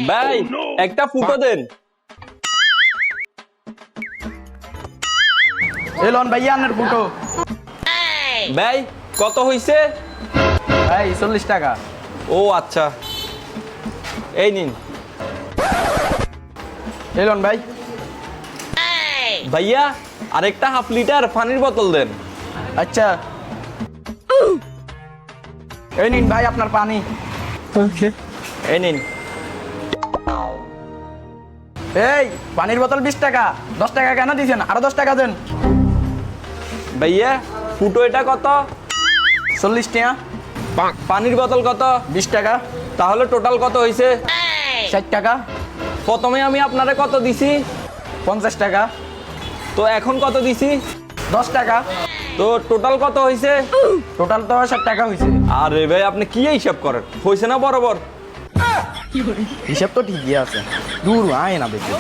ভাই একটা ফুটো দেন। এলন ভাইয়া আপনার ফুটো। ভাই কত হইছে? ভাই 40 টাকা। ও আচ্ছা, এই নিন। এলন ভাই। ভাইয়া আরেকটা হাফ লিটার পানির বোতল দেন। আচ্ছা এই নিন ভাই আপনার পানি। এই নিন। এই পানির বোতল 20 টাকা, 10 টাকা কেন দিয়েছেন? আরো 10 টাকা দেন। ভাইয়া ফুটো এটা কত? 40 টাকা। পানির বোতল কত? 20 টাকা। তাহলে টোটাল কত হইছে? 60 টাকা। প্রথমে আমি আপনারে কত দিছি? 50 টাকা। তো এখন কত দিছি? 10 টাকা। তো টোটাল কত হইছে? টোটাল তো 60 টাকা হয়েছে। আরে ভাই আপনি কি হিসাব করেন? হইছে না বরাবর? হিসাব তো ঠিকই আছে। দূর আয় না বেশি।